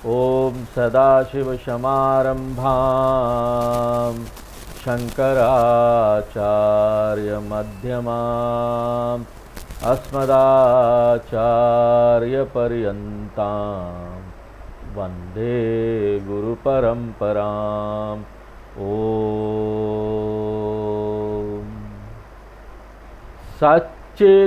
ॐ सदाशिवसमारम्भां शङ्कराचार्यमध्यमाम् अस्मदाचार्यपर्यन्तां वन्दे गुरुपरम्पराम्। ॐ सच्चिदानन्दरूपाय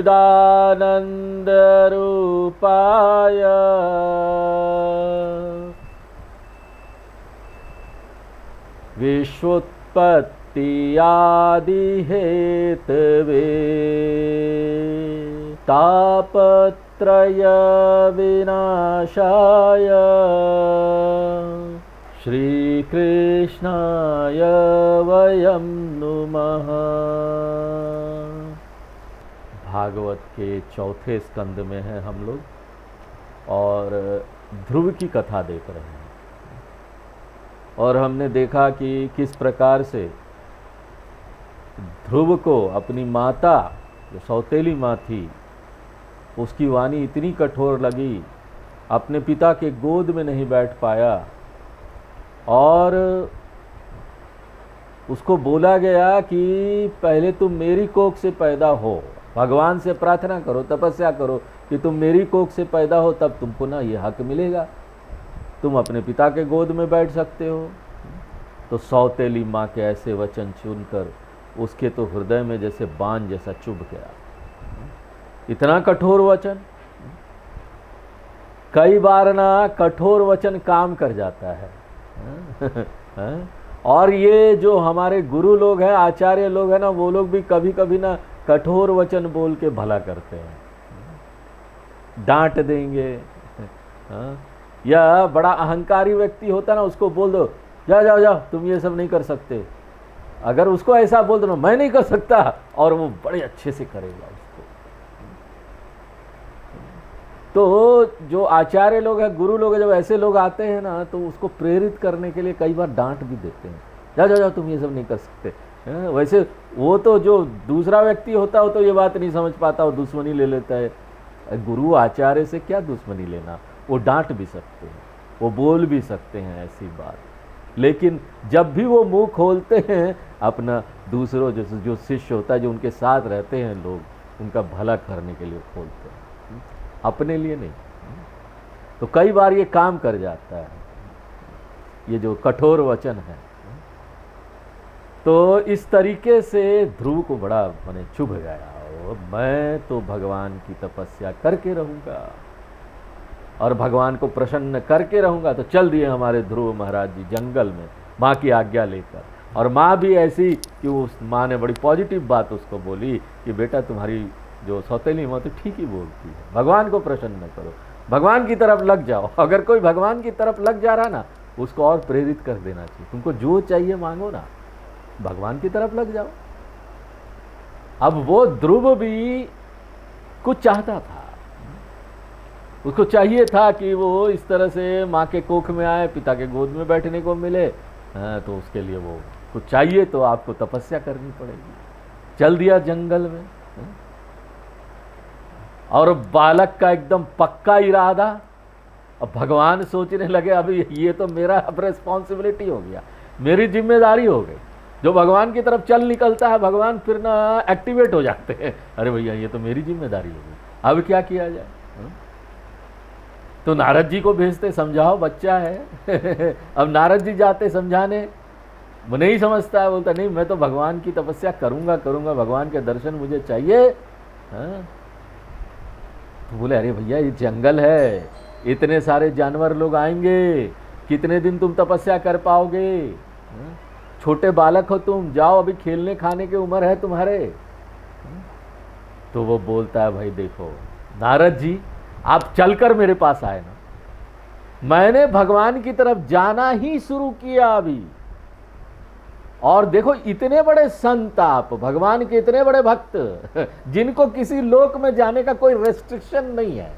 विश्वोत्पत्त्यादिहेतवे तापत्रय विनाशाय श्रीकृष्णाय वयं नुमः। भागवत के चौथे स्कंद में हैं हम लोग और ध्रुव की कथा देख रहे हैं। और हमने देखा कि किस प्रकार से ध्रुव को अपनी माता, जो सौतेली माँ थी, उसकी वाणी इतनी कठोर लगी, अपने पिता के गोद में नहीं बैठ पाया और उसको बोला गया कि पहले तुम मेरी कोख से पैदा हो, भगवान से प्रार्थना करो, तपस्या करो कि तुम मेरी कोख से पैदा हो, तब तुमको ना ये हक मिलेगा, तुम अपने पिता के गोद में बैठ सकते हो। तो सौतेली माँ के ऐसे वचन सुनकर उसके तो हृदय में जैसे बाण जैसा चुभ गया। इतना कठोर वचन, कई बार ना कठोर वचन काम कर जाता है। और ये जो हमारे गुरु लोग हैं, आचार्य लोग हैं ना, वो लोग भी कभी कभी ना कठोर वचन बोल के भला करते हैं, डांट देंगे। या बड़ा अहंकारी व्यक्ति होता ना, उसको बोल दो जाओ जाओ जाओ तुम ये सब नहीं कर सकते, अगर उसको ऐसा बोल दो ना मैं नहीं कर सकता, और वो बड़े अच्छे से करेगा उसको। तो जो आचार्य लोग हैं, गुरु लोग हैं, जब ऐसे लोग आते हैं ना, तो उसको प्रेरित करने के लिए कई बार डांट भी देते हैं, जाओ जाओ जाओ तुम ये सब नहीं कर सकते। वैसे वो तो जो दूसरा व्यक्ति होता हो तो ये बात नहीं समझ पाता, वो दुश्मनी ले लेता है। गुरु आचार्य से क्या दुश्मनी लेना, वो डांट भी सकते हैं, वो बोल भी सकते हैं ऐसी बात, लेकिन जब भी वो मुंह खोलते हैं अपना दूसरों जो शिष्य होता है, जो उनके साथ रहते हैं लोग, उनका भला करने के लिए खोलते हैं, अपने लिए नहीं। तो कई बार ये काम कर जाता है, ये जो कठोर वचन है। तो इस तरीके से ध्रुव को बड़ा माने चुभ गया, और मैं तो भगवान की तपस्या करके रहूँगा और भगवान को प्रसन्न करके रहूँगा। तो चल दिए हमारे ध्रुव महाराज जी जंगल में माँ की आज्ञा लेकर। और माँ भी ऐसी कि उस माँ ने बड़ी पॉजिटिव बात उसको बोली कि बेटा तुम्हारी जो सौतेली माँ तो ठीक ही बोलती है, भगवान को प्रसन्न करो, भगवान की तरफ लग जाओ। अगर कोई भगवान की तरफ लग जा रहा ना, उसको और प्रेरित कर देना चाहिए, तुमको जो चाहिए मांगो ना, भगवान की तरफ लग जाओ। अब वो ध्रुव भी कुछ चाहता था, उसको चाहिए था कि वो इस तरह से माँ के कोख में आए, पिता के गोद में बैठने को मिले। तो उसके लिए वो कुछ चाहिए तो आपको तपस्या करनी पड़ेगी। चल दिया जंगल में, और बालक का एकदम पक्का इरादा। अब भगवान सोचने लगे अभी ये तो मेरा अब रिस्पॉन्सिबिलिटी हो गया, मेरी जिम्मेदारी हो गई। जो भगवान की तरफ चल निकलता है, भगवान फिर ना एक्टिवेट हो जाते हैं, अरे भैया ये तो मेरी जिम्मेदारी हो गई, अब क्या किया जाए। तो नारद जी को भेजते, समझाओ बच्चा है। अब नारद जी जाते समझाने, वो नहीं समझता है, बोलता नहीं मैं तो भगवान की तपस्या करूंगा, भगवान के दर्शन मुझे चाहिए। तो बोले अरे भैया ये जंगल है, इतने सारे जानवर लोग आएंगे, कितने दिन तुम तपस्या कर पाओगे, छोटे बालक हो तुम, जाओ अभी खेलने खाने की उम्र है तुम्हारे। तो वो बोलता है भाई देखो नारद जी, आप चलकर मेरे पास आए ना, मैंने भगवान की तरफ जाना ही शुरू किया अभी, और देखो इतने बड़े संत आप, भगवान के इतने बड़े भक्त, जिनको किसी लोक में जाने का कोई रेस्ट्रिक्शन नहीं है,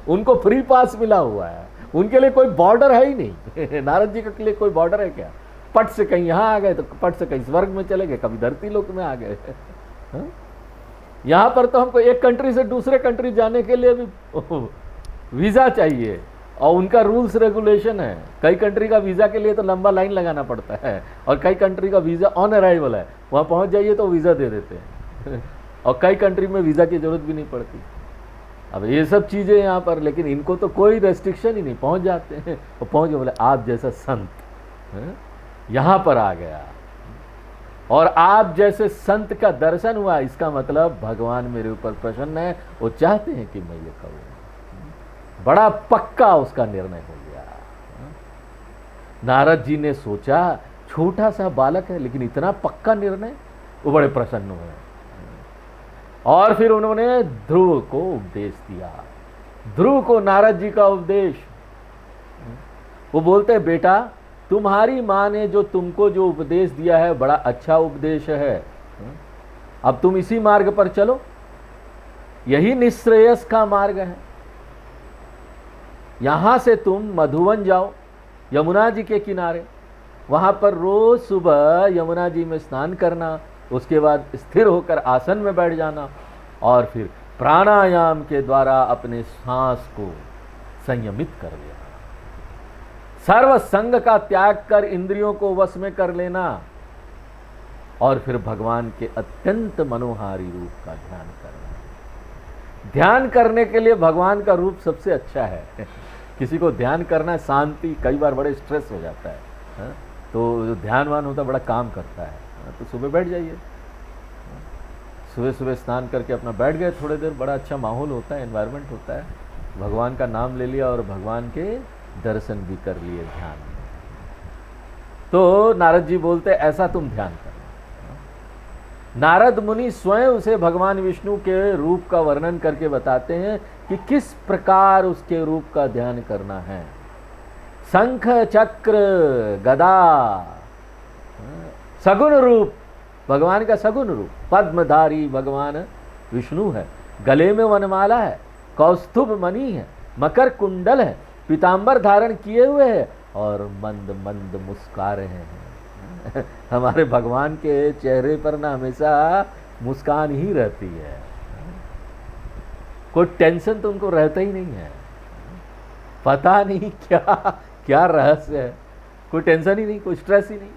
उनको फ्री पास मिला हुआ है, उनके लिए कोई बॉर्डर है ही नहीं। नारद जी के लिए कोई बॉर्डर है क्या? पट से कहीं यहाँ आ गए तो पट से कहीं स्वर्ग में चले गए, कभी धरती लोक में आ गए। यहाँ पर तो हमको एक कंट्री से दूसरे कंट्री जाने के लिए भी वीज़ा चाहिए, और उनका रूल्स रेगुलेशन है। कई कंट्री का वीज़ा के लिए तो लंबा लाइन लगाना पड़ता है, और कई कंट्री का वीज़ा ऑन अराइवल है, वहाँ पहुँच जाइए तो वीज़ा दे देते हैं और कई कंट्री में वीज़ा की ज़रूरत भी नहीं पड़ती। अब ये सब चीज़ें यहाँ पर, लेकिन इनको तो कोई रेस्ट्रिक्शन ही नहीं, पहुँच जाते हैं और पहुँच गए, बोले आप जैसा संत यहाँ पर आ गया और आप जैसे संत का दर्शन हुआ, इसका मतलब भगवान मेरे ऊपर प्रसन्न है, वो चाहते हैं कि मैं ये करूँ। बड़ा पक्का उसका निर्णय हो गया। नारद जी ने सोचा छोटा सा बालक है लेकिन इतना पक्का निर्णय, वो बड़े प्रसन्न हुए और फिर उन्होंने ध्रुव को उपदेश दिया। ध्रुव को नारद जी का उपदेश, वो बोलते हैं बेटा तुम्हारी माँ ने जो तुमको जो उपदेश दिया है बड़ा अच्छा उपदेश है, अब तुम इसी मार्ग पर चलो, यही निश्रेयस का मार्ग है। यहां से तुम मधुवन जाओ, यमुना जी के किनारे, वहां पर रोज सुबह यमुना जी में स्नान करना, उसके बाद स्थिर होकर आसन में बैठ जाना और फिर प्राणायाम के द्वारा अपने सांस को संयमित कर लेना, सर्व संग का त्याग कर इंद्रियों को वश में कर लेना और फिर भगवान के अत्यंत मनोहारी रूप का ध्यान करना। ध्यान करने के लिए भगवान का रूप सबसे अच्छा है। किसी को ध्यान करना है, शांति, कई बार बड़े स्ट्रेस हो जाता है, तो जो ध्यानवान होता है बड़ा काम करता है, तो सुबह बैठ जाइए, सुबह सुबह स्नान करके अपना बैठ गए थोड़ी देर, बड़ा अच्छा माहौल होता है, एनवायरनमेंट होता है, भगवान का नाम ले लिया और भगवान के दर्शन भी कर लिए ध्यान में। तो नारद जी बोलते ऐसा तुम ध्यान करना। नारद मुनि स्वयं उसे भगवान विष्णु के रूप का वर्णन करके बताते हैं कि किस प्रकार उसके रूप का ध्यान करना है। शंख चक्र गदा, सगुण रूप, भगवान का सगुण रूप, पद्मधारी भगवान विष्णु है, गले में वनमाला है, कौस्तुभ मणि है, मकर कुंडल है, पीतांबर धारण किए हुए है और मंद मंद मुस्कुरा रहे हैं। हमारे भगवान के चेहरे पर ना हमेशा मुस्कान ही रहती है, कोई टेंशन तो उनको रहता ही नहीं है, पता नहीं क्या क्या रहस्य है, कोई टेंशन ही नहीं, कोई स्ट्रेस ही नहीं।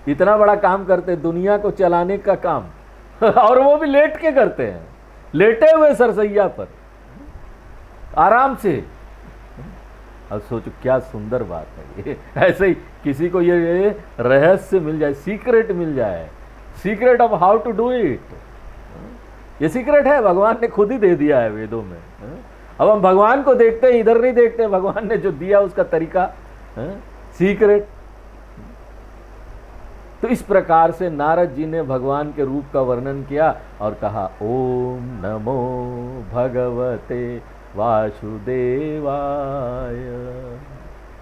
इतना बड़ा काम करते, दुनिया को चलाने का काम और वो भी लेट के करते हैं, लेटे हुए सरसैया पर आराम से। अब सोचो क्या सुंदर बात है ये। ऐसे ही किसी को ये रहस्य मिल जाए, सीक्रेट मिल जाए, secret of how to do it, ये सीक्रेट है, भगवान ने खुद ही दे दिया है वेदों में। अब हम भगवान को देखते हैं, इधर नहीं देखते, भगवान ने जो दिया उसका तरीका, सीक्रेट। तो इस प्रकार से नारद जी ने भगवान के रूप का वर्णन किया और कहा ओम नमो भगवते वासुदेवाय।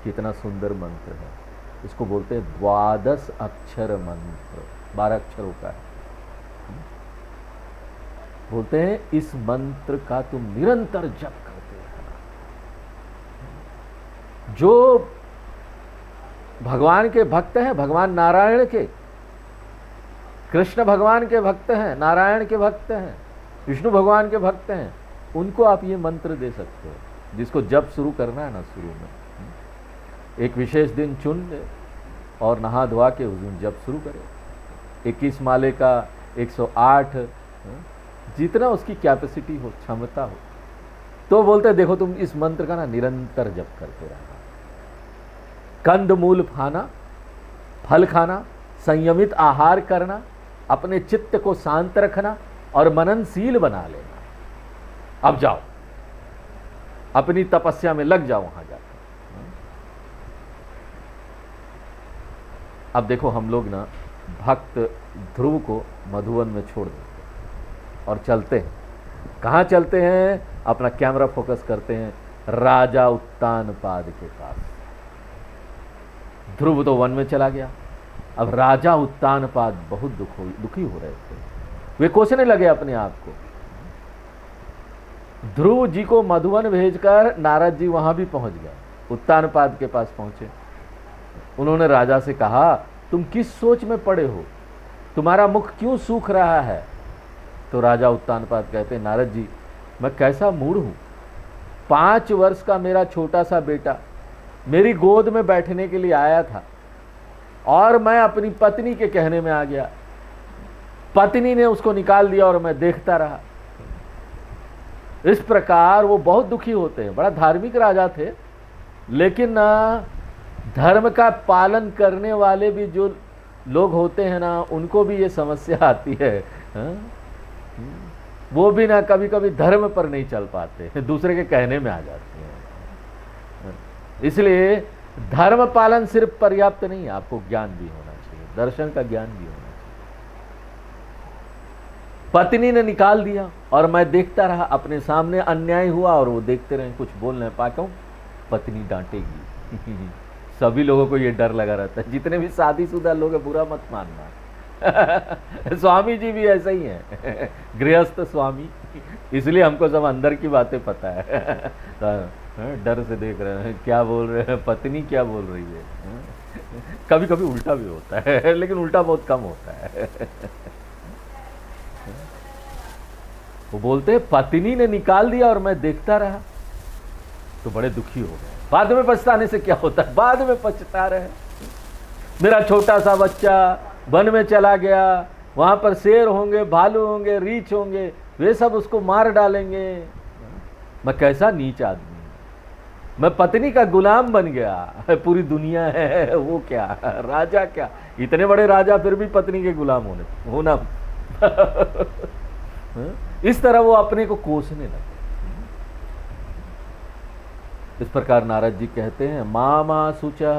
कितना सुंदर मंत्र है, इसको बोलते हैं 12 अक्षर मंत्र, 12 अक्षरों का है। बोलते हैं इस मंत्र का तुम निरंतर जप करते रहना। जो भगवान के भक्त हैं, भगवान नारायण के, कृष्ण भगवान के भक्त हैं, नारायण के भक्त हैं, विष्णु भगवान के भक्त हैं, उनको आप ये मंत्र दे सकते हो, जिसको जब शुरू करना है ना, शुरू में एक विशेष दिन चुन ले और नहा धोआ के उस दिन जब शुरू करें। 21 माले का 108, जितना उसकी कैपेसिटी हो, क्षमता हो। तो बोलते देखो तुम इस मंत्र का ना निरंतर जप करते रहना। कंद मूल खाना, फल खाना, संयमित आहार करना, अपने चित्त को शांत रखना और मननशील बना लेना। अब जाओ अपनी तपस्या में लग जाओ वहां जाकर। अब देखो हम लोग ना भक्त ध्रुव को मधुवन में छोड़ देते और चलते हैं। कहाँ चलते हैं? अपना कैमरा फोकस करते हैं राजा उत्तानपाद के पास। ध्रुव तो वन में चला गया, अब राजा उत्तानपाद बहुत दुखी हो रहे थे। वे कोसने लगे अपने आप को। ध्रुव जी को मधुवन भेजकर नारद जी वहां भी पहुंच गए, उत्तानपाद के पास पहुंचे। उन्होंने राजा से कहा तुम किस सोच में पड़े हो, तुम्हारा मुख क्यों सूख रहा है? तो राजा उत्तानपाद कहते नारद जी मैं कैसा मूढ़ हूं, 5 वर्ष का मेरा छोटा सा बेटा मेरी गोद में बैठने के लिए आया था और मैं अपनी पत्नी के कहने में आ गया, पत्नी ने उसको निकाल दिया और मैं देखता रहा। इस प्रकार वो बहुत दुखी होते हैं। बड़ा धार्मिक राजा थे, लेकिन ना धर्म का पालन करने वाले भी जो लोग होते हैं ना, उनको भी ये समस्या आती है। वो भी ना कभी कभी धर्म पर नहीं चल पाते, दूसरे के कहने में आ जाते हैं। इसलिए धर्म पालन सिर्फ पर्याप्त नहीं है, आपको ज्ञान भी होना चाहिए, दर्शन का ज्ञान भी होना चाहिए। पत्नी ने निकाल दिया और मैं देखता रहा, अपने सामने अन्याय हुआ और वो देखते रहे, कुछ बोल नहीं पाता हूं, पत्नी डांटेगी। सभी लोगों को ये डर लगा रहता है, जितने भी शादीशुदा लोग हैं, बुरा मत मानना। स्वामी जी भी ऐसे ही हैं, गृहस्थ स्वामी, इसलिए हमको सब अंदर की बातें पता है। तो डर से देख रहे हैं क्या बोल रहे हैं, पत्नी क्या बोल रही है। कभी कभी उल्टा भी होता है, लेकिन उल्टा बहुत कम होता है। वो बोलते हैं पत्नी ने निकाल दिया और मैं देखता रहा, तो बड़े दुखी हो गए। बाद में पछताने से क्या होता है, बाद में पछता रहे। मेरा छोटा सा बच्चा वन में चला गया, वहां पर शेर होंगे, भालू होंगे, रीछ होंगे, वे सब उसको मार डालेंगे। मैं कैसा नीच आदमी, मैं पत्नी का गुलाम बन गया। पूरी दुनिया है, वो क्या राजा, क्या इतने बड़े राजा फिर भी पत्नी के गुलाम होना। इस तरह वो अपने को कोसने लगे। इस प्रकार नारद जी कहते हैं, मामा सुचा,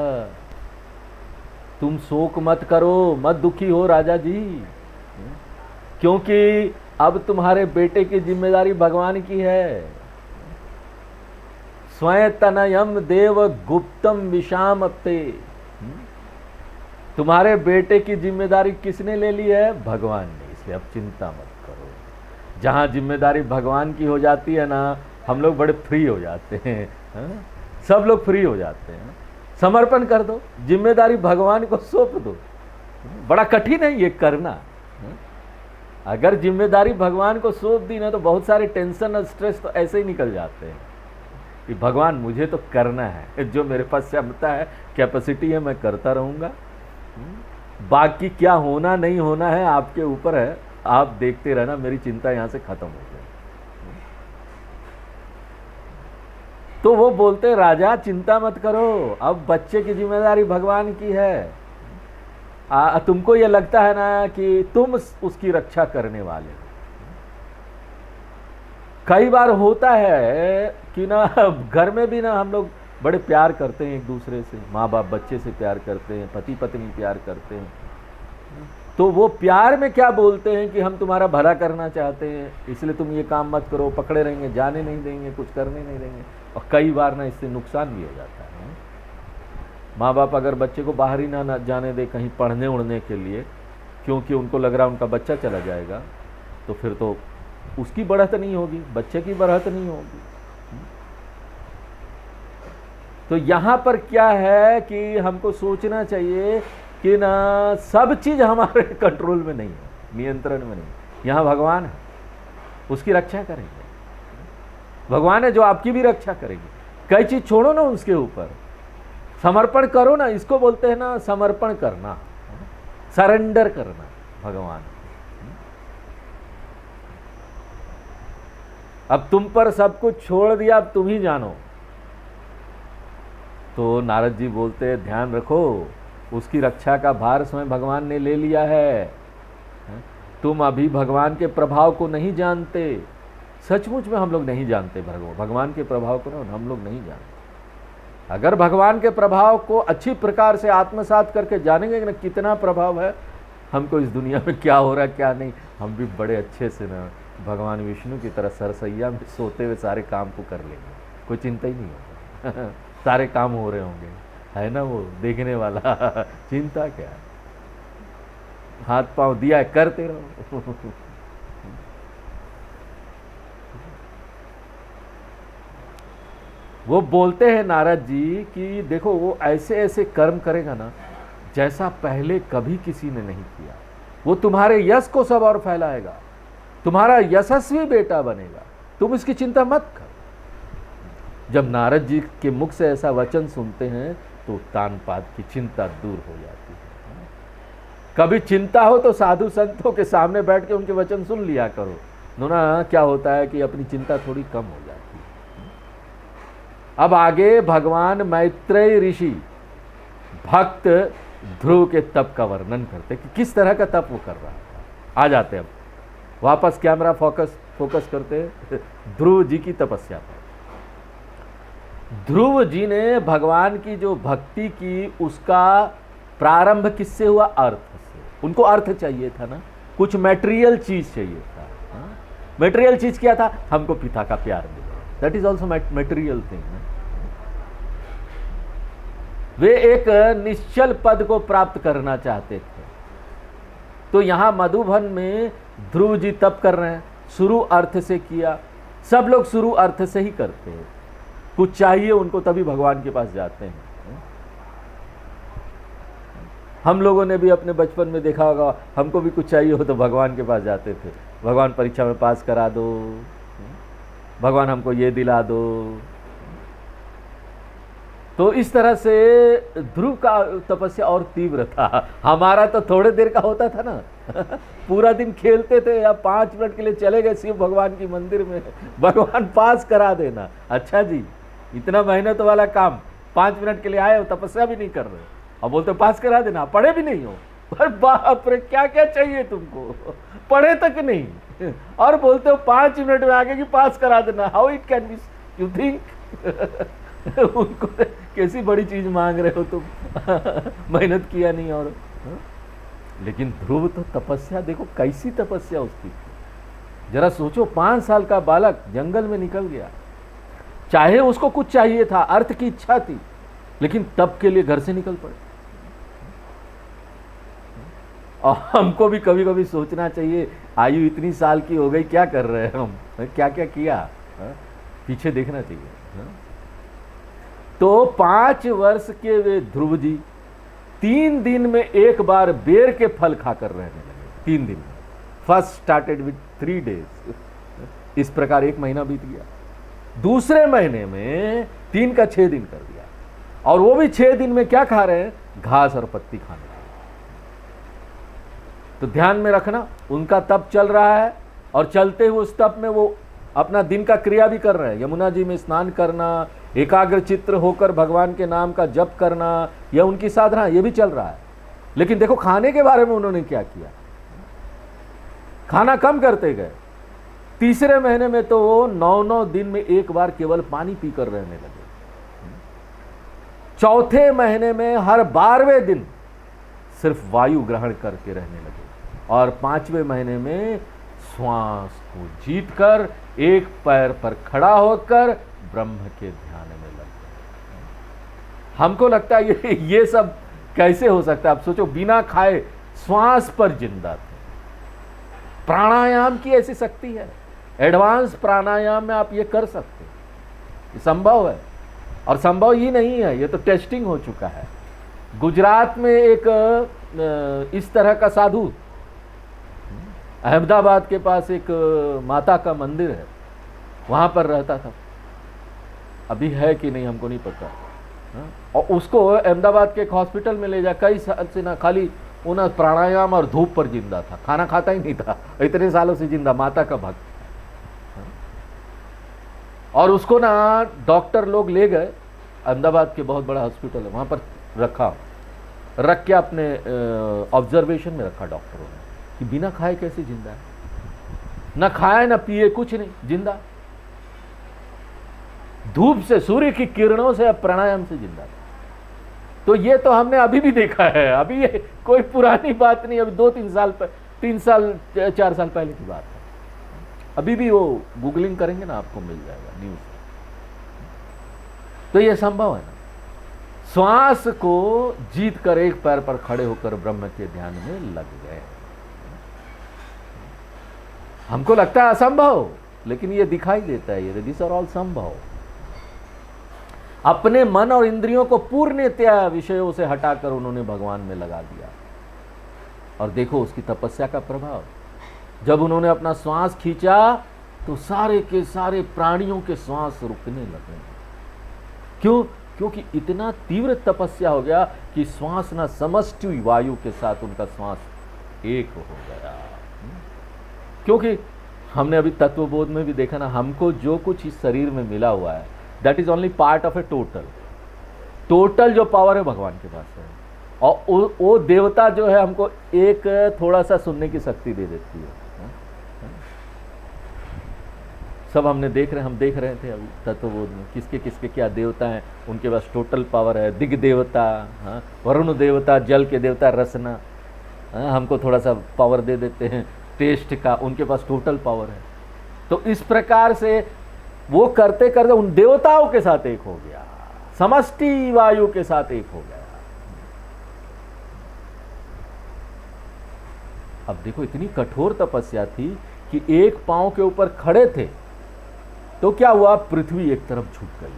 तुम शोक मत करो, मत दुखी हो राजा जी, क्योंकि अब तुम्हारे बेटे की जिम्मेदारी भगवान की है। स्वयं तनयम देव गुप्तम विषाम अपते, तुम्हारे बेटे की जिम्मेदारी किसने ले ली है, भगवान ने, इसलिए अब चिंता मत करो। जहां जिम्मेदारी भगवान की हो जाती है ना, हम लोग बड़े फ्री हो जाते हैं। सब लोग फ्री हो जाते हैं। समर्पण कर दो, जिम्मेदारी भगवान को सौंप दो। बड़ा कठिन है ये करना। अगर जिम्मेदारी भगवान को सौंप दी ना, तो बहुत सारे टेंशन और स्ट्रेस तो ऐसे ही निकल जाते हैं कि भगवान मुझे तो करना है, जो मेरे पास क्षमता है, कैपेसिटी है, मैं करता रहूंगा। बाकी क्या होना नहीं होना है आपके ऊपर है, आप देखते रहना, मेरी चिंता यहां से खत्म हो जाए। तो वो बोलते, राजा चिंता मत करो, अब बच्चे की जिम्मेदारी भगवान की है। तुमको ये लगता है ना कि तुम उसकी रक्षा करने वाले हो। कई बार होता है कि ना, घर में भी ना हम लोग बड़े प्यार करते हैं एक दूसरे से, माँ बाप बच्चे से प्यार करते हैं, पति पत्नी प्यार करते हैं, तो वो प्यार में क्या बोलते हैं कि हम तुम्हारा भला करना चाहते हैं, इसलिए तुम ये काम मत करो, पकड़े रहेंगे, जाने नहीं देंगे, कुछ करने नहीं देंगे। और कई बार ना इससे नुकसान भी हो जाता है। माँ बाप अगर बच्चे को बाहर ही ना जाने दे कहीं पढ़ने उड़ने के लिए, क्योंकि उनको लग रहा है उनका बच्चा चला जाएगा, तो फिर तो उसकी बढ़त नहीं होगी, बच्चे की बढ़त नहीं होगी। तो यहाँ पर क्या है कि हमको सोचना चाहिए कि ना, सब चीज हमारे कंट्रोल में नहीं है, नियंत्रण में नहीं। यहाँ भगवान है, उसकी रक्षा करेंगे। भगवान है जो आपकी भी रक्षा करेगी। कई चीज छोड़ो ना उसके ऊपर, समर्पण करो ना, इसको बोलते हैं ना समर्पण करना, सरेंडर करना भगवान। अब तुम पर सब कुछ छोड़ दिया, अब तुम ही जानो। तो नारद जी बोलते हैं, ध्यान रखो, उसकी रक्षा का भार स्वयं भगवान ने ले लिया है। तुम अभी भगवान के प्रभाव को नहीं जानते। सचमुच में हम लोग नहीं जानते भगवान के प्रभाव को ना, हम लोग नहीं जानते। अगर भगवान के प्रभाव को अच्छी प्रकार से आत्मसात करके जानेंगे ना कितना प्रभाव है, हमको इस दुनिया में क्या हो रहा है क्या नहीं, हम भी बड़े अच्छे से ना भगवान विष्णु की तरह सरसैया में सोते हुए सारे काम को कर लेंगे, कोई चिंता ही नहीं होगा। सारे काम हो रहे होंगे, है ना, वो देखने वाला। चिंता क्या, हाथ पांव दिया है, करते रहो। वो बोलते हैं नारद जी कि देखो, वो ऐसे ऐसे कर्म करेगा ना जैसा पहले कभी किसी ने नहीं किया। वो तुम्हारे यश को सब और फैलाएगा, तुम्हारा यशस्वी बेटा बनेगा, तुम इसकी चिंता मत करो। जब नारद जी के मुख से ऐसा वचन सुनते हैं तो उत्तानपाद की चिंता दूर हो जाती है। कभी चिंता हो तो साधु संतों के सामने बैठ के उनके वचन सुन लिया करो, ना क्या होता है कि अपनी चिंता थोड़ी कम हो जाती है। अब आगे भगवान मैत्रेय ऋषि भक्त ध्रुव के तप का वर्णन करते कि किस तरह का तप वो कर रहा था। आ जाते अब वापस कैमरा फोकस करते ध्रुव जी की तपस्या पर। ध्रुव जी ने भगवान की जो भक्ति की उसका प्रारंभ किससे हुआ? अर्थ से। उनको अर्थ चाहिए था ना, कुछ मटेरियल चीज चाहिए था। मटेरियल चीज क्या था? हमको पिता का प्यार मिले, that is also material thing. वे एक निश्चल पद को प्राप्त करना चाहते थे। तो यहां मधुबन में ध्रुव जी तप कर रहे हैं, शुरू अर्थ से किया। सब लोग शुरू अर्थ से ही करते हैं, कुछ चाहिए उनको तभी भगवान के पास जाते हैं। हम लोगों ने भी अपने बचपन में देखा होगा, हमको भी कुछ चाहिए हो तो भगवान के पास जाते थे, भगवान परीक्षा में पास करा दो, भगवान हमको ये दिला दो। तो इस तरह से ध्रुव का तपस्या और तीव्र था। हमारा तो थोड़े देर का होता था ना पूरा दिन खेलते थे या 5 मिनट के लिए चले गए शिव भगवान की मंदिर में, भगवान पास करा देना। अच्छा जी, इतना मेहनत वाला काम, 5 मिनट के लिए आए हो, तपस्या भी नहीं कर रहे और बोलते पास करा देना, पढ़े भी नहीं हो। पर बाप रे, क्या क्या चाहिए तुमको, पढ़े तक नहीं और बोलते हो 5 मिनट में आगे की पास करा देना। How it can be, you think उनको कैसी बड़ी चीज मांग रहे हो तुम मेहनत किया नहीं। और लेकिन ध्रुव तो तपस्या देखो कैसी तपस्या उसकी, जरा सोचो 5 साल का बालक जंगल में निकल गया, चाहे उसको कुछ चाहिए था, अर्थ की इच्छा थी, लेकिन तप के लिए घर से निकल पड़े। और हमको भी कभी कभी सोचना चाहिए, आयु इतनी साल की हो गई, क्या कर रहे हैं हम, क्या क्या किया, पीछे देखना चाहिए। तो 5 वर्ष के वे ध्रुव जी 3 दिन में एक बार बेर के फल खाकर रहने लगे। 3 दिन में, फर्स्ट स्टार्टेड विद 3 डेज। इस प्रकार 1 महीना बीत गया। दूसरे महीने में 3 का 6 दिन कर दिया, और वो भी 6 दिन में क्या खा रहे हैं? घास और पत्ती खाने लगे। तो ध्यान में रखना, उनका तप चल रहा है और चलते हुए उस तप में वो अपना दिन का क्रिया भी कर रहे हैं। यमुना जी में स्नान करना, एकाग्र चित्र होकर भगवान के नाम का जप करना, यह उनकी साधना, ये भी चल रहा है। लेकिन देखो खाने के बारे में उन्होंने क्या किया, खाना कम करते गए। तीसरे महीने में तो वो 9 दिन में एक बार केवल पानी पीकर रहने लगे। चौथे महीने में हर 12वें दिन सिर्फ वायु ग्रहण करके रहने लगे, और 5वें महीने में श्वास को जीतकर एक पैर पर खड़ा होकर ब्रह्म के ध्यान में लग गए। हमको लगता है ये सब कैसे हो सकता है? आप सोचो, बिना खाए श्वास पर जिंदा थे। प्राणायाम की ऐसी शक्ति है, एडवांस प्राणायाम में आप ये कर सकते, ये संभव है। और संभव ही नहीं है, ये तो टेस्टिंग हो चुका है। गुजरात में एक इस तरह का साधु, अहमदाबाद के पास एक माता का मंदिर है, वहाँ पर रहता था। अभी है कि नहीं हमको नहीं पता। और उसको अहमदाबाद के एक हॉस्पिटल में ले जा, कई साल से ना खाली उन्हें प्राणायाम और धूप पर जिंदा था, खाना खाता ही नहीं था, इतने सालों से जिंदा, माता का भक्त। और उसको ना डॉक्टर लोग ले गए, अहमदाबाद के बहुत बड़ा हॉस्पिटल है, वहाँ पर रख के अपने ऑब्जर्वेशन में रखा डॉक्टरों ने कि बिना खाए कैसे जिंदा है, ना खाए ना पिए, कुछ नहीं, जिंदा। धूप से, सूर्य की किरणों से, प्राणायाम से जिंदा। तो ये तो हमने अभी भी देखा है, अभी ये कोई पुरानी बात नहीं, अभी 2-3 साल 3 साल 4 साल पहले की बात है। अभी भी वो गूगलिंग करेंगे ना, आपको मिल जाएगा न्यूज। तो ये संभव है ना, श्वास को जीत कर एक पैर पर खड़े होकर ब्रह्म के ध्यान में लग गए। हमको लगता है असंभव, लेकिन ये दिखाई देता है, ये दिस आर ऑल संभव। अपने मन और इंद्रियों को पूर्णतया विषयों से हटाकर उन्होंने भगवान में लगा दिया, और देखो उसकी तपस्या का प्रभाव। जब उन्होंने अपना श्वास खींचा तो सारे के सारे प्राणियों के श्वास रुकने लगे। क्यों? क्योंकि इतना तीव्र तपस्या हो गया कि श्वास ना समष्टि वायु के साथ उनका श्वास एक हो गया। क्योंकि हमने अभी तत्वबोध में भी देखा ना, हमको जो कुछ इस शरीर में मिला हुआ है that is only part of A total जो पावर है भगवान के पास है। और वो देवता जो है हमको एक थोड़ा सा सुनने की शक्ति दे देती है। सब हम देख रहे थे अभी तत्वबोध में किसके किसके क्या देवता हैं, उनके पास टोटल पावर है। दिग देवता, वरुण देवता, जल के देवता रसना, हमको थोड़ा सा पावर दे देते हैं टेस्ट का, उनके पास टोटल पावर है। तो इस प्रकार से वो करते करते उन देवताओं के साथ एक हो गया, समष्टि वायु के साथ एक हो गया। अब देखो इतनी कठोर तपस्या थी कि एक पांव के ऊपर खड़े थे तो क्या हुआ, पृथ्वी एक तरफ झुक गई,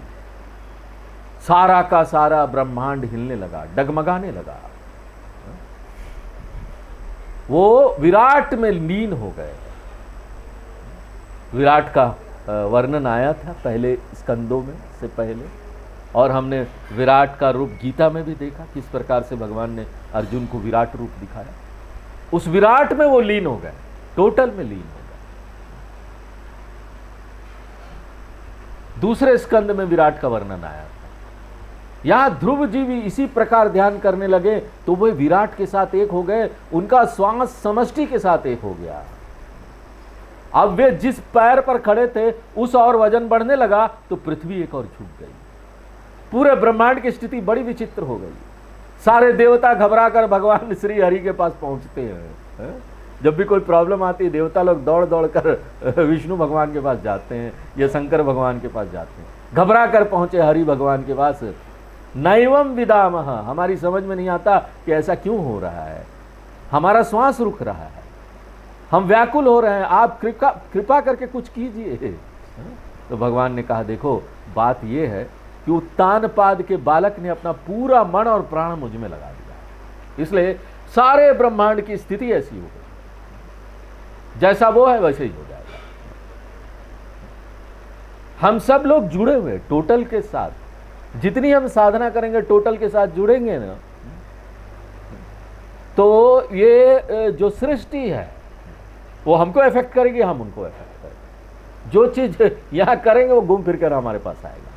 सारा का सारा ब्रह्मांड हिलने लगा, डगमगाने लगा, वो विराट में लीन हो गए। विराट का वर्णन आया था पहले स्कंदों में से पहले, और हमने विराट का रूप गीता में भी देखा किस प्रकार से भगवान ने अर्जुन को विराट रूप दिखाया। उस विराट में वो लीन हो गए, टोटल में लीन हो गए। दूसरे स्कंद में विराट का वर्णन आया था। यहां ध्रुव जी भी इसी प्रकार ध्यान करने लगे तो वे विराट के साथ एक हो गए, उनका श्वास समष्टि के साथ एक हो गया। अब वे जिस पैर पर खड़े थे उस और वजन बढ़ने लगा तो पृथ्वी एक और झुक गई। पूरे ब्रह्मांड की स्थिति बड़ी विचित्र हो गई। सारे देवता घबरा कर भगवान श्री हरि के पास पहुंचते हैं। जब भी कोई प्रॉब्लम आती है देवता लोग दौड़ दौड़ कर विष्णु भगवान के पास जाते हैं या शंकर भगवान के पास जाते हैं। घबरा कर पहुंचे हरि भगवान के पास। नैवम विदामह, हमारी समझ में नहीं आता कि ऐसा क्यों हो रहा है, हमारा श्वास रुक रहा है, हम व्याकुल हो रहे हैं, आप कृपा करके कुछ कीजिए। तो भगवान ने कहा देखो बात यह है कि उत्तानपाद के बालक ने अपना पूरा मन और प्राण मुझ में लगा दिया, इसलिए सारे ब्रह्मांड की स्थिति ऐसी हो गई, जैसा वो है वैसे ही हो जाएगा। हम सब लोग जुड़े हुए टोटल के साथ, जितनी हम साधना करेंगे टोटल के साथ जुड़ेंगे ना, तो ये जो सृष्टि है वो हमको इफेक्ट करेगी, हम उनको इफेक्ट करेंगे। जो चीज यहां करेंगे वो घूम फिर कर हमारे पास आएगा।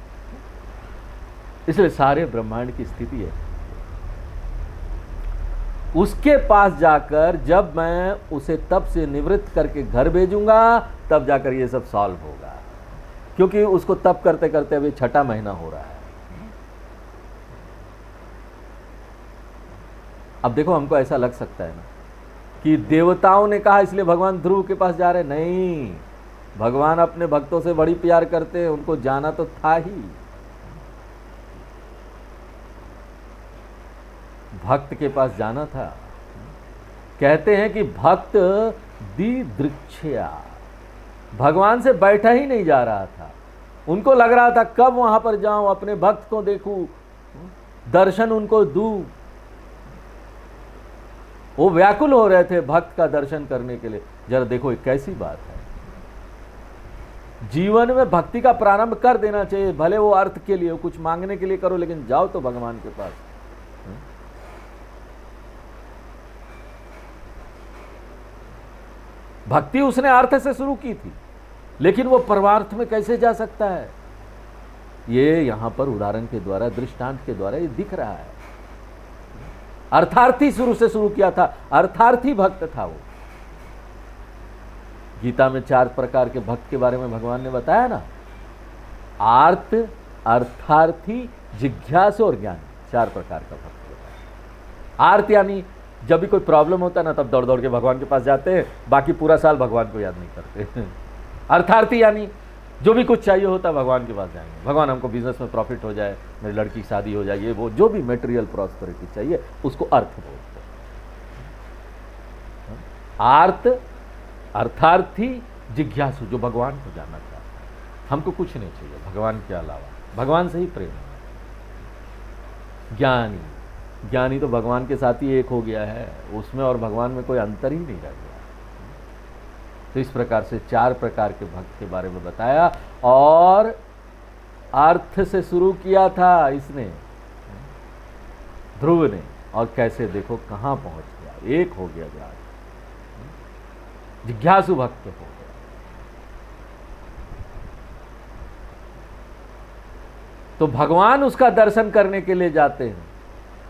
इसलिए सारे ब्रह्मांड की स्थिति है। उसके पास जाकर जब मैं उसे तब से निवृत्त करके घर भेजूंगा तब जाकर ये सब सॉल्व होगा, क्योंकि उसको तप करते करते अभी 6ठा महीना हो रहा है। अब देखो हमको ऐसा लग सकता है ना कि देवताओं ने कहा इसलिए भगवान ध्रुव के पास जा रहे, नहीं, भगवान अपने भक्तों से बड़ी प्यार करते हैं, उनको जाना तो था ही। भक्त के पास जाना था। कहते हैं कि भक्त दिदृक्षया, भगवान से बैठा ही नहीं जा रहा था, उनको लग रहा था कब वहां पर जाऊं, अपने भक्त को देखूं, दर्शन उनको दूं। वो व्याकुल हो रहे थे भक्त का दर्शन करने के लिए। जरा देखो एक कैसी बात है, जीवन में भक्ति का प्रारंभ कर देना चाहिए, भले वो अर्थ के लिए कुछ मांगने के लिए करो, लेकिन जाओ तो भगवान के पास। भक्ति उसने अर्थ से शुरू की थी, लेकिन वो परमार्थ में कैसे जा सकता है, ये यहां पर उदाहरण के द्वारा, दृष्टांत के द्वारा ये दिख रहा है। अर्थार्थी शुरू से शुरू किया था, अर्थार्थी भक्त था वो। गीता में 4 प्रकार के भक्त के बारे में भगवान ने बताया ना, आर्त, अर्थार्थी, जिज्ञासु और ज्ञानी, 4 प्रकार का भक्त। आर्त यानी जब भी कोई प्रॉब्लम होता है ना तब दौड़ दौड़ के भगवान के पास जाते हैं, बाकी पूरा साल भगवान को याद नहीं करते। अर्थार्थी यानी जो भी कुछ चाहिए होता है भगवान के पास जाएंगे, भगवान हमको बिजनेस में प्रॉफिट हो जाए, मेरी लड़की की शादी हो जाए, ये वो जो भी मटेरियल प्रॉस्पेरिटी चाहिए उसको अर्थ बोलते हैं। आर्त, अर्थार्थी, जिज्ञासु, जो भगवान को जानना चाहता है, हमको कुछ नहीं चाहिए भगवान के अलावा, भगवान से ही प्रेम है। ज्ञानी, ज्ञानी तो भगवान के साथ ही एक हो गया है, उसमें और भगवान में कोई अंतर ही नहीं रह गया। तो इस प्रकार से 4 प्रकार के भक्त के बारे में बताया। और अर्थ से शुरू किया था इसने, ध्रुव ने, और कैसे देखो कहाँ पहुंच गया, एक हो गया विराट, जिज्ञासु भक्त हो गया। तो भगवान उसका दर्शन करने के लिए जाते हैं।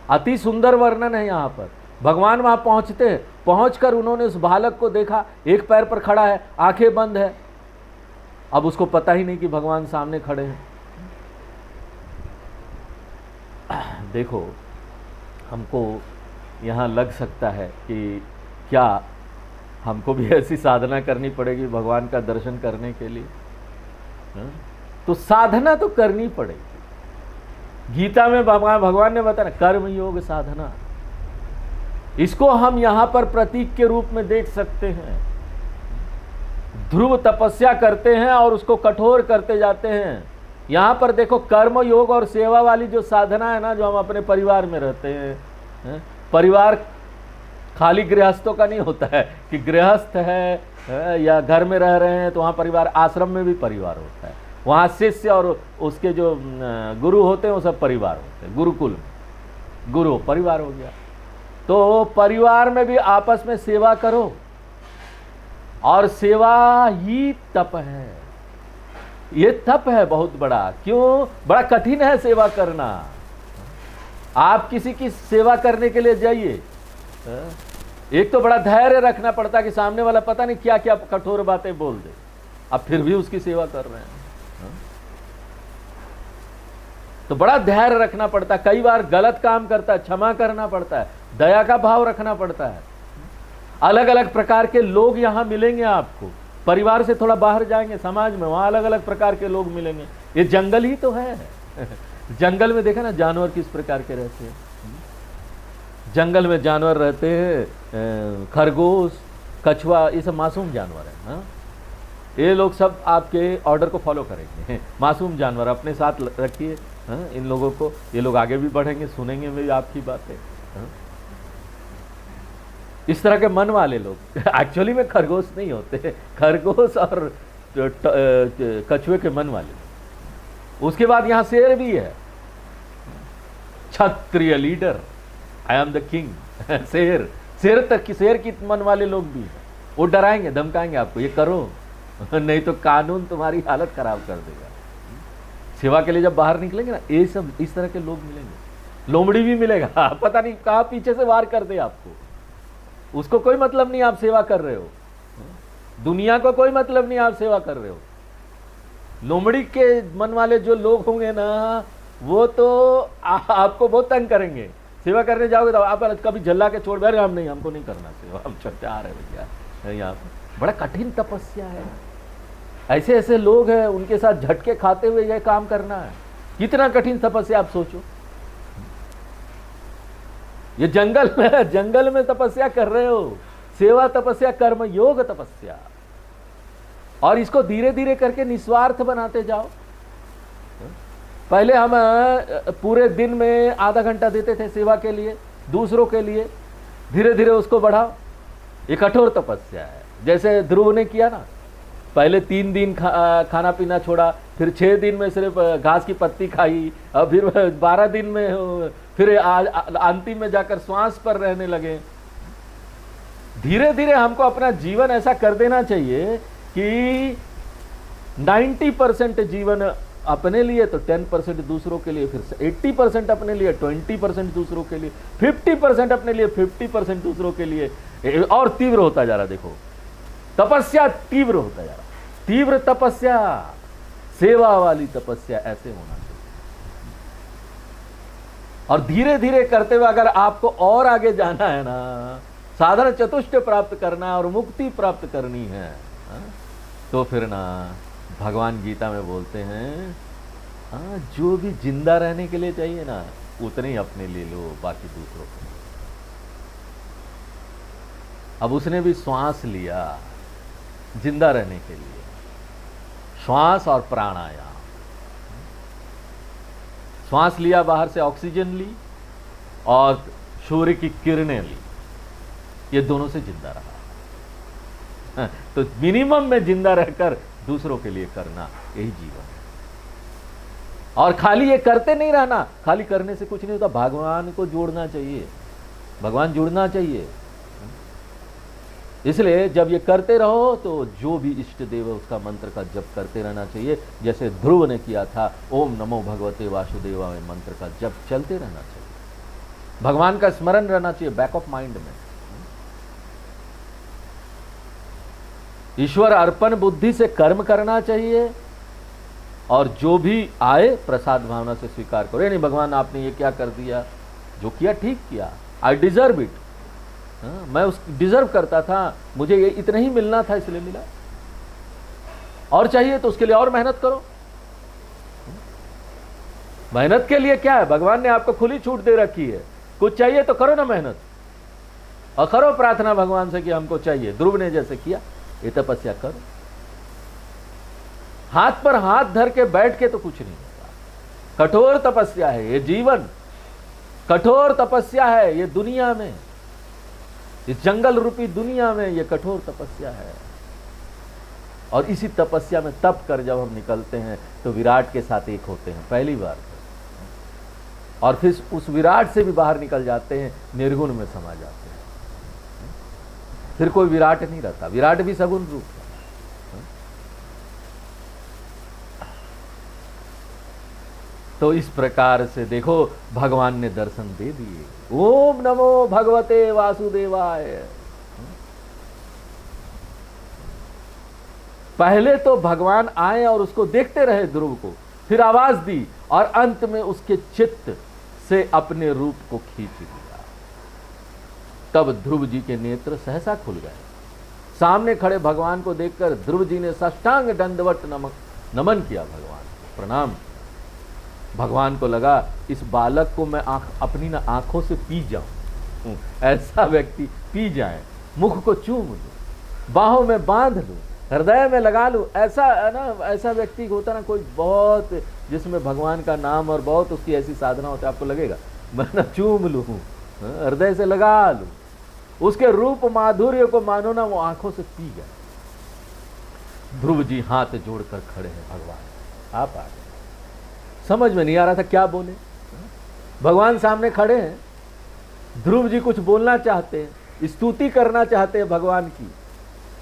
अति सुंदर वर्णन है यहाँ पर। भगवान वहां पहुंचते हैं, पहुंचकर उन्होंने उस बालक को देखा, एक पैर पर खड़ा है, आंखें बंद है। अब उसको पता ही नहीं कि भगवान सामने खड़े हैं। देखो, हमको यहाँ लग सकता है कि क्या हमको भी ऐसी साधना करनी पड़ेगी भगवान का दर्शन करने के लिए? तो साधना तो करनी पड़ेगी। गीता में भगवान ने बताया कर्म योग साधना, इसको हम यहां पर प्रतीक के रूप में देख सकते हैं। ध्रुव तपस्या करते हैं और उसको कठोर करते जाते हैं। यहां पर देखो, कर्म योग और सेवा वाली जो साधना है ना, जो हम अपने परिवार में रहते हैं, परिवार खाली गृहस्थों का नहीं होता है कि गृहस्थ है या घर में रह रहे हैं तो वहाँ परिवार, आश्रम में भी परिवार होता है। वहाँ शिष्य और उसके जो गुरु होते हैं वो सब परिवार होते हैं। गुरुकुल में गुरु परिवार हो गया। तो परिवार में भी आपस में सेवा करो, और सेवा ही तप है। ये तप है बहुत बड़ा। क्यों? बड़ा कठिन है सेवा करना। आप किसी की सेवा करने के लिए जाइए, एक तो बड़ा धैर्य रखना पड़ता है कि सामने वाला पता नहीं क्या क्या कठोर बातें बोल दे, अब फिर भी उसकी सेवा कर रहे हैं। तो बड़ा धैर्य रखना पड़ता है। कई बार गलत काम करता है, क्षमा करना पड़ता है, दया का भाव रखना पड़ता है। अलग अलग प्रकार के लोग यहाँ मिलेंगे आपको। परिवार से थोड़ा बाहर जाएंगे समाज में, वहाँ अलग अलग प्रकार के लोग मिलेंगे। ये जंगल ही तो है। जंगल में देखा ना जानवर किस प्रकार के रहते हैं। जंगल में जानवर रहते हैं, खरगोश, कछुआ, ये सब मासूम जानवर हैं। हाँ, ये लोग सब आपके ऑर्डर को फॉलो करेंगे। मासूम जानवर अपने साथ रखिए। हाँ, इन लोगों को, ये लोग आगे भी बढ़ेंगे, सुनेंगे भी आपकी बातें। हाँ, इस तरह के मन वाले लोग एक्चुअली में खरगोश नहीं होते, खरगोश और कछुए के मन वाले। उसके बाद यहाँ शेर भी है, क्षत्रिय leader, I am the king. शेर की मन वाले लोग भी हैं। वो डराएंगे, धमकाएंगे आपको, ये करो नहीं तो कानून तुम्हारी हालत खराब कर देगा। सेवा के लिए जब बाहर निकलेंगे ना, ये सब इस तरह के लोग मिलेंगे। लोमड़ी भी मिलेगा, पता नहीं कहाँ पीछे से वार कर दे आपको। उसको कोई मतलब नहीं आप सेवा कर रहे हो, दुनिया को कोई मतलब नहीं आप सेवा कर रहे हो। लोमड़ी के मन वाले जो लोग होंगे ना, वो तो आपको बहुत तंग करेंगे। सेवा करने जाओगे तो आप कभी झल्ला के छोड़ बैठे, हम नहीं, हमको नहीं करना सेवा, हम चलते आ रहे भैया। यहाँ बड़ा कठिन तपस्या है। ऐसे ऐसे लोग हैं, उनके साथ झटके खाते हुए यह काम करना है। कितना कठिन तपस्या आप सोचो। ये जंगल में तपस्या कर रहे हो, सेवा तपस्या, कर्म योग तपस्या, और इसको धीरे धीरे करके निस्वार्थ बनाते जाओ। पहले हम पूरे दिन में आधा घंटा देते थे सेवा के लिए, दूसरों के लिए, धीरे धीरे उसको बढ़ाओ। ये कठोर तपस्या है। जैसे ध्रुव ने किया ना, पहले 3 दिन खाना पीना छोड़ा, फिर 6 दिन में सिर्फ घास की पत्ती खाई, और फिर 12 दिन में, फिर अंतिम में जाकर श्वास पर रहने लगे। धीरे धीरे हमको अपना जीवन ऐसा कर देना चाहिए कि 90% जीवन अपने लिए, तो 10% दूसरों के लिए, फिर 80% अपने लिए, 20% दूसरों के लिए, 50% अपने लिए, 50% दूसरों के लिए। और तीव्र होता जा रहा, देखो तपस्या तीव्र होता जा रहा। तीव्र तपस्या, सेवा वाली तपस्या, ऐसे होना चाहिए। और धीरे धीरे करते हुए अगर आपको और आगे जाना है ना, साधन चतुष्ट प्राप्त करना और मुक्ति प्राप्त करनी है, तो फिर ना भगवान गीता में बोलते हैं, जो भी जिंदा रहने के लिए चाहिए ना, उतने ही अपने ले लो, बाकी दूसरों को। अब उसने भी श्वास लिया जिंदा रहने के लिए, श्वास और प्राणायाम। श्वास लिया, बाहर से ऑक्सीजन ली, और सूर्य की किरणें ली, ये दोनों से जिंदा रहा। तो मिनिमम में जिंदा रहकर दूसरों के लिए करना, यही जीवन है। और खाली ये करते नहीं रहना, खाली करने से कुछ नहीं होता, भगवान को जोड़ना चाहिए, भगवान जुड़ना चाहिए। इसलिए जब ये करते रहो तो जो भी इष्ट देव है उसका मंत्र का जप करते रहना चाहिए, जैसे ध्रुव ने किया था, ओम नमो भगवते वासुदेवाय मंत्र का जप चलते रहना चाहिए, भगवान का स्मरण रहना चाहिए बैक ऑफ माइंड में। ईश्वर अर्पण बुद्धि से कर्म करना चाहिए, और जो भी आए प्रसाद भावना से स्वीकार करो। नहीं भगवान आपने ये क्या कर दिया, जो किया ठीक किया, आई डिजर्व इट, मैं उस डिजर्व करता था, मुझे ये इतना ही मिलना था इसलिए मिला, और चाहिए तो उसके लिए और मेहनत करो। मेहनत के लिए क्या है, भगवान ने आपको खुली छूट दे रखी है, कुछ चाहिए तो करो ना मेहनत, और करो प्रार्थना भगवान से कि हमको चाहिए, ध्रुव ने जैसे किया, ये तपस्या करो। हाथ पर हाथ धर के बैठ के तो कुछ नहीं होगा, कठोर तपस्या है ये जीवन, कठोर तपस्या है ये दुनिया में, इस जंगल रूपी दुनिया में ये कठोर तपस्या है। और इसी तपस्या में तप कर जब हम निकलते हैं तो विराट के साथ एक होते हैं पहली बार, और फिर उस विराट से भी बाहर निकल जाते हैं, निर्गुण में समा जाते हैं, फिर कोई विराट नहीं रहता, विराट भी सगुण रूप है। तो इस प्रकार से देखो भगवान ने दर्शन दे दिए, ओम नमो भगवते वासुदेवाय। पहले तो भगवान आए और उसको देखते रहे ध्रुव को, फिर आवाज दी और अंत में उसके चित्त से अपने रूप को खींच लिया। तब ध्रुव जी के नेत्र सहसा खुल गए, सामने खड़े भगवान को देखकर ध्रुव जी ने साष्टांग दंडवत नमन किया, भगवान को प्रणाम। भगवान को लगा इस बालक को मैं अपनी ना आंखों से पी जाऊं, ऐसा व्यक्ति पी जाए, मुख को चूम लूं, बाहों में बांध लूं, हृदय में लगा लूं, ऐसा ना, ऐसा व्यक्ति होता ना कोई बहुत, जिसमें भगवान का नाम और बहुत उसकी ऐसी साधना होती है, आपको लगेगा मैं ना चूम लूं, हृदय से लगा लूं, उसके रूप माधुर्य को मानो ना, वो आंखों से पी गए। ध्रुव जी हाथ जोड़कर खड़े हैं, भगवान आप आ गए। समझ में नहीं आ रहा था क्या बोले, भगवान सामने खड़े हैं, ध्रुव जी कुछ बोलना चाहते हैं, स्तुति करना चाहते हैं भगवान की,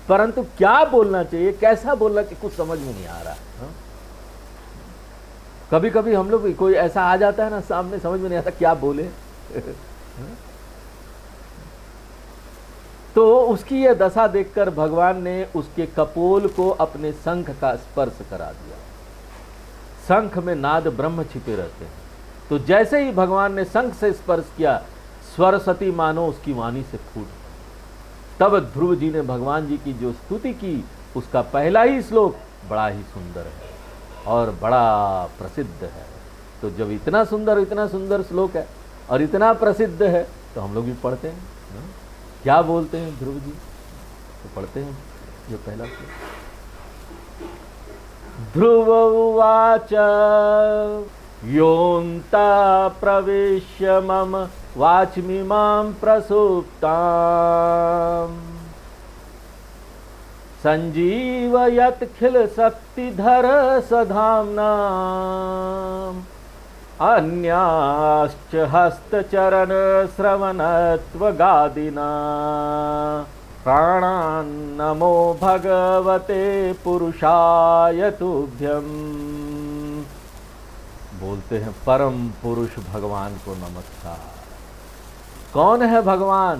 परंतु क्या बोलना चाहिए, कैसा बोलना चाहिए, कुछ समझ में नहीं आ रहा। कभी कभी हम लोग कोई ऐसा आ जाता है ना सामने, समझ में नहीं आता क्या बोले। तो उसकी यह दशा देखकर भगवान ने उसके कपोल को अपने शंख का स्पर्श करा दिया। शंख में नाद ब्रह्म छिपे रहते हैं, तो जैसे ही भगवान ने शंख से स्पर्श किया, सरस्वती मानो उसकी वाणी से फूट। तब ध्रुव जी ने भगवान जी की जो स्तुति की, उसका पहला ही श्लोक बड़ा ही सुंदर है और बड़ा प्रसिद्ध है। तो जब इतना सुंदर श्लोक है और इतना प्रसिद्ध है, तो हम लोग भी पढ़ते हैं। क्या बोलते हैं ध्रुव जी, तो पढ़ते हैं जो पहला श्लोक। ध्रुव उवाच योऽन्ता प्रविश्य मम वाचमिमां प्रसुप्ताम् संजीवयत्खिल शक्तिधर सधाम्ना अन्याश्च हस्तचरण श्रवणत्वगादिना प्राणान्नमो भगवते पुरुषाय तुभ्यम्। बोलते हैं परम पुरुष भगवान को नमस्कार। कौन है भगवान?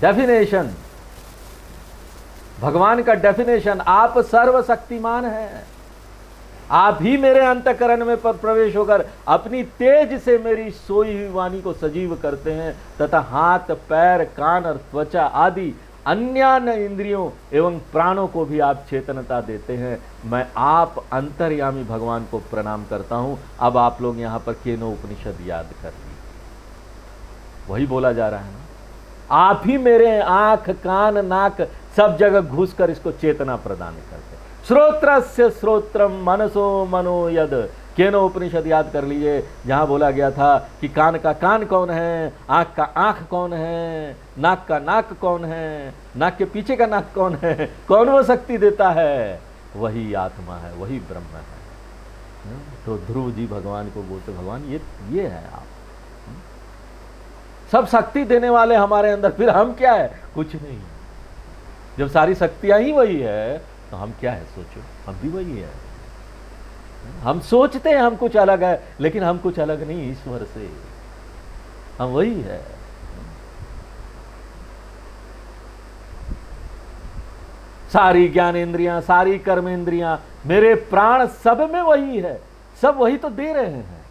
डेफिनेशन, भगवान का डेफिनेशन, आप सर्वशक्तिमान हैं। आप ही मेरे अंतःकरण में प्रवेश होकर अपनी तेज से मेरी सोई हुई वाणी को सजीव करते हैं तथा हाथ, पैर, कान और त्वचा आदि अन्य इंद्रियों एवं प्राणों को भी आप चेतनता देते हैं। मैं आप अंतर्यामी भगवान को प्रणाम करता हूं। अब आप लोग यहां पर केनो उपनिषद याद कर लीजिए, वही बोला जा रहा है ना। आप ही मेरे आंख, कान, नाक सब जगह घुसकर इसको चेतना प्रदान करते। श्रोत्रस्य श्रोत्रम मनसो मनो यद, केनो उपनिषद याद कर लीजिए, जहां बोला गया था कि कान का कान कौन है, आंख का आंख कौन है, नाक का नाक कौन है, नाक के पीछे का नाक कौन है, कौन वो शक्ति देता है, वही आत्मा है, वही ब्रह्म है। तो ध्रुव जी भगवान को बोलते, भगवान ये है आप, सब शक्ति देने वाले हमारे अंदर, फिर हम क्या है? कुछ नहीं। जब सारी शक्तियां ही वही है तो हम क्या है? सोचो, हम भी वही है। हम सोचते हैं हम कुछ अलग है, लेकिन हम कुछ अलग नहीं ईश्वर से, हम वही है। सारी ज्ञानेंद्रियां, सारी कर्मेंद्रियां, मेरे प्राण, सब में वही है, सब वही तो दे रहे हैं।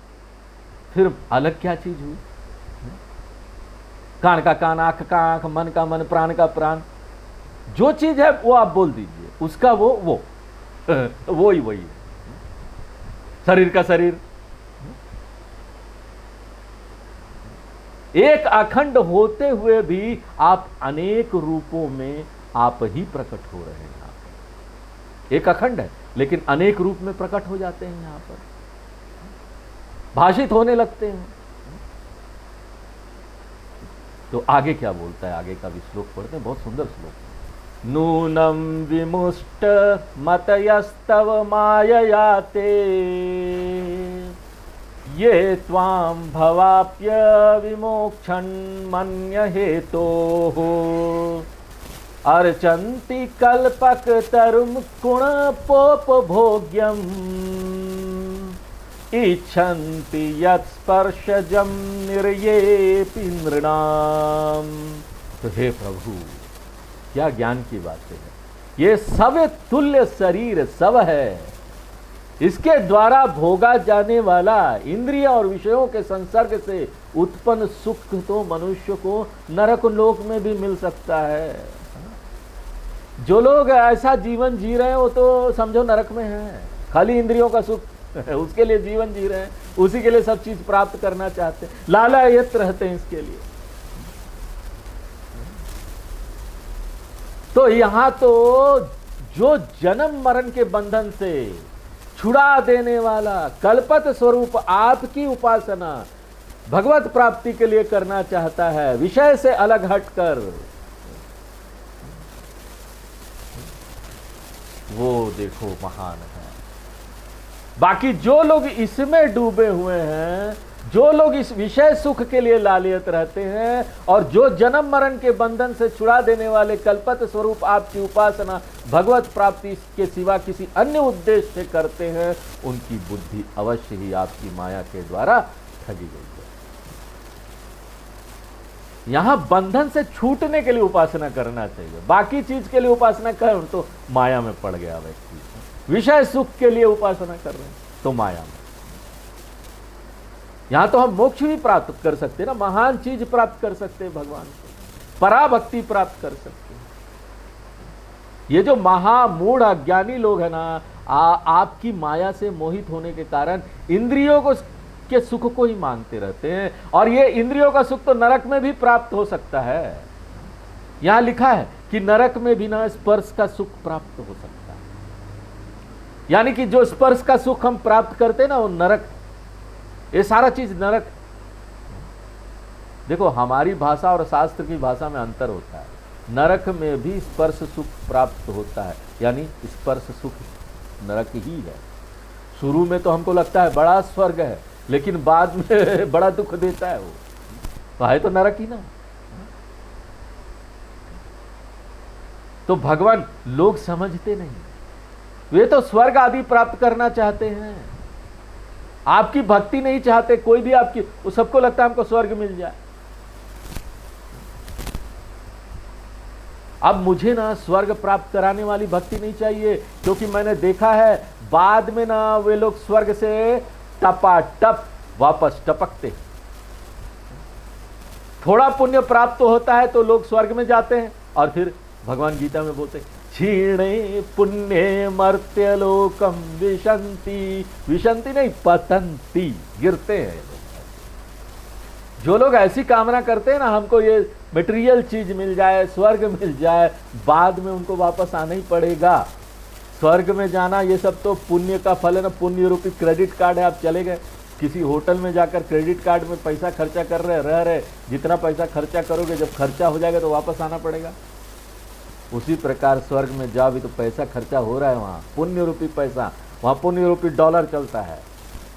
फिर अलग क्या चीज हुई? कान का कान, आंख का आंख, मन का मन, प्राण का प्राण, जो चीज है वो आप बोल दीजिए, उसका वो वो ही वही है। शरीर का शरीर, एक अखंड होते हुए भी आप अनेक रूपों में आप ही प्रकट हो रहे हैं। यहां पर एक अखंड है, लेकिन अनेक रूप में प्रकट हो जाते हैं, यहां पर भाषित होने लगते हैं। तो आगे क्या बोलता है? आगे का भी श्लोक पढ़ते हैं, बहुत सुंदर श्लोक है। नूनम विमुष्ट मतयस्तव माययाते, ये त्वां भवाप्य विमोक्षण मन्य हेतोः, अर्चन्ति कल्पक तरुम कुणपोपभोग्यम, इच्छन्ति यत्स्पर्शजं निर्येऽपि नृणाम्। तो हे प्रभु, क्या ज्ञान की बातें हैं! ये सब तुल्य शरीर सब है, इसके द्वारा भोगा जाने वाला इंद्रिय और विषयों के संसर्ग से उत्पन्न सुख तो मनुष्य को नरक लोक में भी मिल सकता है। जो लोग ऐसा जीवन जी रहे हैं वो तो समझो नरक में है, खाली इंद्रियों का सुख उसके लिए जीवन जी रहे हैं, उसी के लिए सब चीज प्राप्त करना चाहते हैं, लालायित रहते हैं इसके लिए। तो यहां तो जो जन्म मरण के बंधन से छुड़ा देने वाला कल्पत स्वरूप आपकी उपासना भगवत प्राप्ति के लिए करना चाहता है, विषय से अलग हटकर, वो देखो महान है। बाकी जो लोग इसमें डूबे हुए हैं, जो लोग इस विषय सुख के लिए लालियत रहते हैं और जो जन्म मरण के बंधन से छुड़ा देने वाले कल्पत स्वरूप आपकी उपासना भगवत प्राप्ति के सिवा किसी अन्य उद्देश्य से करते हैं, उनकी बुद्धि अवश्य ही आपकी माया के द्वारा ठगी गई है। यहां बंधन से छूटने के लिए उपासना करना चाहिए, बाकी चीज के लिए उपासना करें तो माया में पड़ गया व्यक्ति। विषय सुख के लिए उपासना कर रहे हैं तो माया में। यहां तो हम मोक्ष भी प्राप्त कर सकते हैं ना, महान चीज प्राप्त कर सकते हैं, भगवान को पराभक्ति प्राप्त कर सकते हैं। ये जो महामूढ़ अज्ञानी लोग हैं ना, आपकी माया से मोहित होने के कारण इंद्रियों को के सुख को ही मांगते रहते हैं, और ये इंद्रियों का सुख तो नरक में भी प्राप्त हो सकता है। यहां लिखा है कि नरक में भी ना स्पर्श का सुख प्राप्त हो सकता है, यानी कि जो स्पर्श का सुख हम प्राप्त करते हैं ना, वो नरक, ये सारा चीज नरक। देखो, हमारी भाषा और शास्त्र की भाषा में अंतर होता है। नरक में भी स्पर्श सुख प्राप्त होता है, यानी स्पर्श सुख नरक ही है। शुरू में तो हमको लगता है बड़ा स्वर्ग है, लेकिन बाद में बड़ा दुख देता है, वो तो है तो नरक ही ना। तो भगवान लोग समझते नहीं, वे तो स्वर्ग आदि प्राप्त करना चाहते हैं, आपकी भक्ति नहीं चाहते। कोई भी आपकी, वो सबको लगता है हमको स्वर्ग मिल जाए। अब मुझे ना स्वर्ग प्राप्त कराने वाली भक्ति नहीं चाहिए, क्योंकि मैंने देखा है बाद में ना वे लोग स्वर्ग से टपाटप वापस टपकते। थोड़ा पुण्य प्राप्त होता है तो लोग स्वर्ग में जाते हैं, और फिर भगवान गीता में बोलते हैं क्षीणे पुण्य मर्त्यलोकम विशंति, विशंति नहीं पतंती, गिरते हैं। जो लोग ऐसी कामना करते हैं ना, हमको ये मटेरियल चीज मिल जाए, स्वर्ग मिल जाए, बाद में उनको वापस आना ही पड़ेगा। स्वर्ग में जाना ये सब तो पुण्य का फल है ना, पुण्य रूपी क्रेडिट कार्ड है। आप चले गए किसी होटल में जाकर क्रेडिट कार्ड में पैसा खर्चा कर रहे, जितना पैसा खर्चा करोगे जब खर्चा हो जाएगा तो वापस आना पड़ेगा। उसी प्रकार स्वर्ग में जाओ भी तो पैसा खर्चा हो रहा है, वहाँ पुण्य रूपी पैसा, वहाँ पुण्य रूपी डॉलर चलता है,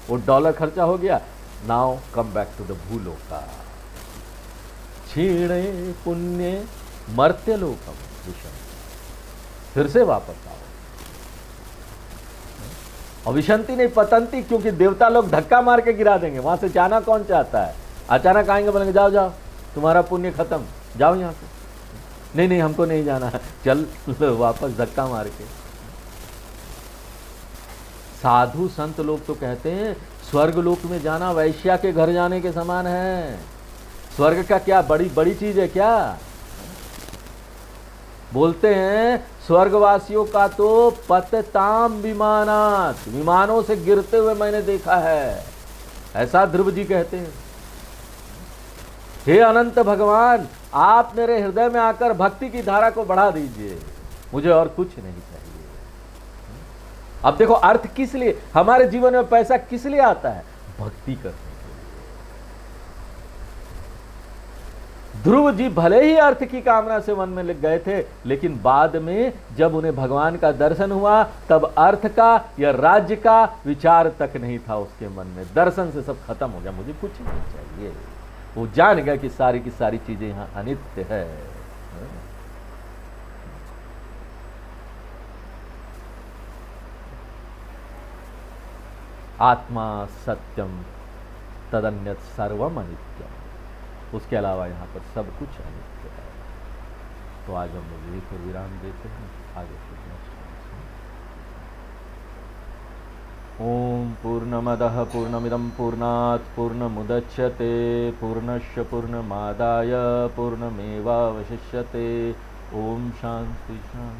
वो डॉलर खर्चा हो गया, now come back to the Bhuloka, क्षीणे पुण्य मर्त्य लोकम विषम, फिर से वापस आओ। और विशंति नहीं पतंती, क्योंकि देवता लोग धक्का मार के गिरा देंगे, वहां से जाना कौन चाहता है। अचानक आएंगे, बोलेंगे जाओ जाओ तुम्हारा पुण्य खत्म, जाओ यहाँ से, नहीं नहीं हमको नहीं जाना है, चल वापस धक्का मार के। साधु संत लोग तो कहते हैं स्वर्ग लोक में जाना वैश्या के घर जाने के समान है। स्वर्ग का क्या बड़ी बड़ी चीज है क्या? बोलते हैं स्वर्गवासियों का तो पतताम विमानात, विमानों से गिरते हुए मैंने देखा है, ऐसा ध्रुव जी कहते हैं। हे अनंत भगवान, आप मेरे हृदय में आकर भक्ति की धारा को बढ़ा दीजिए, मुझे और कुछ नहीं चाहिए। अब देखो अर्थ किस लिए, हमारे जीवन में पैसा किस लिए आता है? भक्ति करने के लिए। ध्रुव जी भले ही अर्थ की कामना से वन में लग गए थे, लेकिन बाद में जब उन्हें भगवान का दर्शन हुआ तब अर्थ का या राज्य का विचार तक नहीं था उसके मन में। दर्शन से सब खत्म हो गया, मुझे कुछ नहीं चाहिए। वो जान गया कि सारी की सारी चीजें यहां अनित्य है। आत्मा सत्यम तदन्यत सर्वम अनित्यम, उसके अलावा यहाँ पर सब कुछ अनित्य है। तो आज हम लोग यही पर विराम देते हैं, आगे फिर ओम पूर्णमदः पूर्णमिदं पूर्णात् पूर्णमुदच्यते पूर्णस्य पूर्णमादाय पूर्णमेवावशिष्यते। ओम शांति शांति।